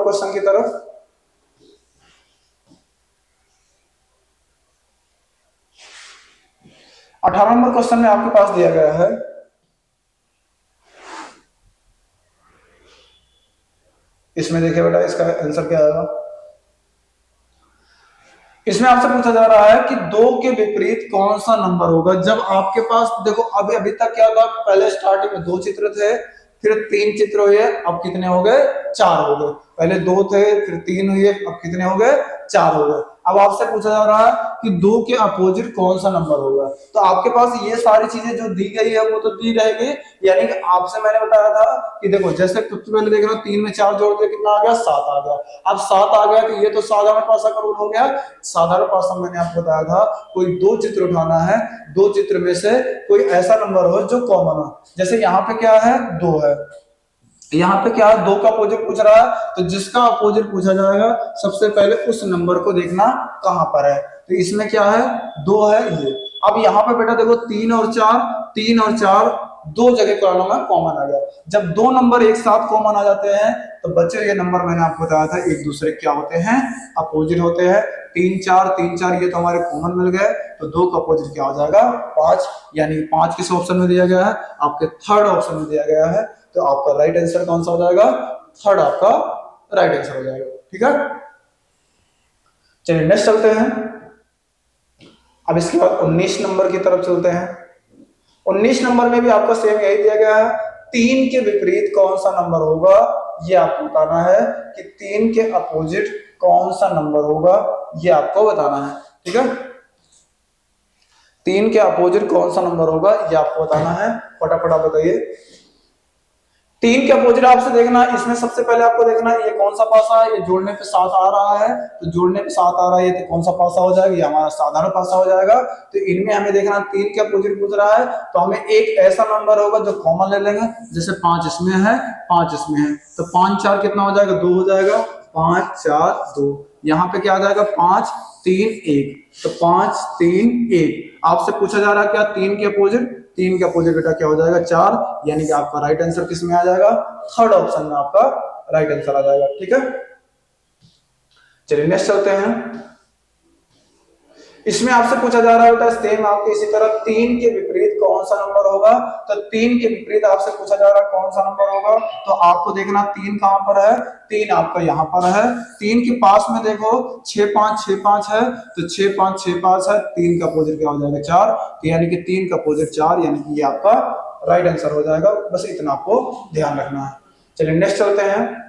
Question की तरफ। अठारह नंबर क्वेश्चन में आपके पास दिया गया है, इसमें देखिए बेटा इसका आंसर क्या आएगा। इसमें आपसे पूछा जा रहा है कि दो के विपरीत कौन सा नंबर होगा जब आपके पास, देखो अभी अभी तक क्या था, पहले स्टार्टिंग में दो चित्र थे, फिर तीन चित्र हुए, अब कितने हो गए, चार हो गए। पहले दो थे, फिर तीन हुए, अब कितने हो गए, चार हो गए। अब आपसे पूछा जा रहा है कि दो के अपोजिट कौन सा नंबर होगा। तो आपके पास ये सारी चीजें जो दी गई है वो तो दी रहेगी, यानी कि आपसे मैंने बताया था कि देखो जैसे सबसे पहले देख रहे हो, तीन में चार जोड़ दिया कितना आ गया, सात आ गया। अब सात आ गया तो ये तो साधारण पासा का रूल हो गया। साधारण पासा मैंने आपको बताया था, कोई दो चित्र उठाना है, दो चित्र में से कोई ऐसा नंबर हो जो कॉमन हो। जैसे यहाँ पे क्या है, दो है, यहाँ पे क्या है, दो का अपोजिट पूछ रहा है, तो जिसका अपोजिट पूछा जाएगा सबसे पहले उस नंबर को देखना कहां पर है। तो इसमें क्या है, दो है ये। अब यहाँ पे बेटा देखो तीन और चार, तीन और चार दो जगह कॉलम में कॉमन आ गया। जब दो नंबर एक साथ कॉमन आ जाते हैं तो बच्चे ये नंबर मैंने आपको बताया था एक दूसरे क्या होते हैं, अपोजिट होते हैं। तीन चार ये तो हमारे कॉमन मिल गए, तो दो का अपोजिट क्या हो जाएगा, पांच। यानी पांच किस ऑप्शन में दिया गया है, आपके थर्ड ऑप्शन में दिया गया है। तो आपका राइट आंसर कौन सा हो जाएगा, थर्ड आपका राइट आंसर हो जाएगा। ठीक है, चलिए नेक्स्ट चलते हैं। अब इसके बाद 19 नंबर की तरफ चलते हैं। 19 नंबर में भी आपको सेम यही दिया गया है, तीन के विपरीत कौन सा नंबर होगा, ये आपको बताना है कि तीन के अपोजिट कौन सा नंबर होगा, ये आपको बताना है। ठीक है, तीन के अपोजिट कौन सा नंबर होगा ये आपको बताना है। फटाफट आप बताइए। तीन के अपोजिट आपसे देखना, इसमें सबसे पहले आपको देखना ये कौन सा पासा है, ये जोड़ने पे सात आ रहा है, तो जोड़ने पे सात आ रहा है, ये तो कौन सा पासा हो जाएगा, ये हमारा साधारण पासा हो जाएगा। तो इनमें हमें देखना तीन के अपोजिट पूछ रहा है, तो हमें एक ऐसा नंबर होगा जो कॉमन ले लेंगे। जैसे पांच इसमें है, पांच इसमें है, तो पांच चार कितना हो जाएगा, दो हो जाएगा। पांच चार दो, यहाँ पे क्या आ जाएगा, पांच तीन एक, तो पांच तीन एक। आपसे पूछा जा रहा है क्या, तीन के अपोजिट, तीन के अपोजिट बेटा क्या हो जाएगा, चार। यानी कि आपका राइट आंसर किस में आ जाएगा, थर्ड ऑप्शन में आपका राइट आंसर आ जाएगा। ठीक है, चलिए नेक्स्ट चलते हैं। इसमें आपसे पूछा जा रहा है बेटा सेम आपके इसी तरह, तीन के विपरीत कौन सा नंबर होगा। तो तीन के विपरीत आपसे पूछा जा रहा है कौन सा नंबर होगा, तो आपको देखना तीन कहां पर है, तीन आपका यहां पर है। तीन के पास में देखो छह पांच है, तो छह पांच है, तीन का अपोजिट क्या हो जाएगा, चार। तो यानी कि तीन का अपोजिट चार, यानी कि ये आपका राइट आंसर हो जाएगा। बस इतना आपको ध्यान रखना है। चलिए नेक्स्ट चलते हैं।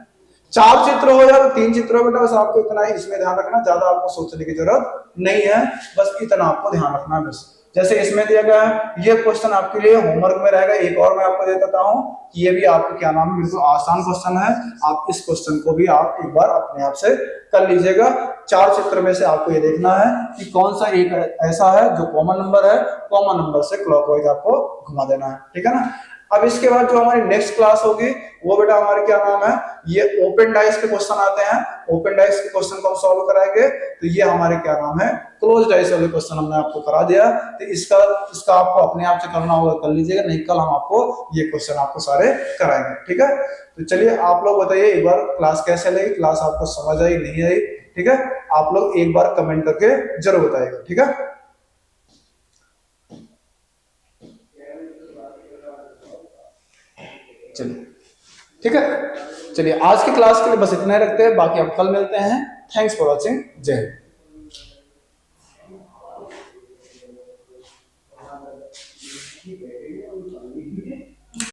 चार चित्र हो या तीन चित्र हो बेटा, बस आपको इतना ही इसमें ध्यान रखना, ज्यादा आपको सोचने की जरूरत नहीं है, बस इतना आपको ध्यान रखना है बस। जैसे इसमें दिया गया है, ये क्वेश्चन आपके लिए होमवर्क में रहेगा। एक और मैं आपको दे देता हूं कि ये भी आपको क्या नाम है, बिल्कुल आसान क्वेश्चन है। आप इस क्वेश्चन को भी आप एक बार अपने आप से कर लीजिएगा। चार चित्र में से आपको ये देखना है कि कौन सा एक ऐसा है जो कॉमन नंबर है, कॉमन नंबर से क्लॉकवाइज आपको घुमा देना है। ठीक है ना। अब इसके बाद जो हमारी नेक्स्ट क्लास होगी वो बेटा हमारे क्या नाम है, ये ओपन डाइस के क्वेश्चन आते हैं। ओपन डाइस के क्वेश्चन को हम सॉल्व कराएंगे, तो ये हमारे क्या नाम है, क्लोज डाइस वाले क्वेश्चन हमने आपको करा दिया। तो इसका इसका आपको अपने आप से करना होगा, कर लीजिएगा, नहीं कल हम आपको ये क्वेश्चन आपको सारे कराएंगे। ठीक है, तो चलिए आप लोग बताइए एक बार क्लास कैसे लगी, क्लास आपको समझ आई नहीं आई। ठीक है, आप लोग एक बार कमेंट करके जरूर बताइएगा। ठीक है, चलिए ठीक है, चलिए आज की क्लास के लिए बस इतना ही रखते हैं, बाकी हम कल मिलते हैं। थैंक्स फॉर वॉचिंग, जय हिंद।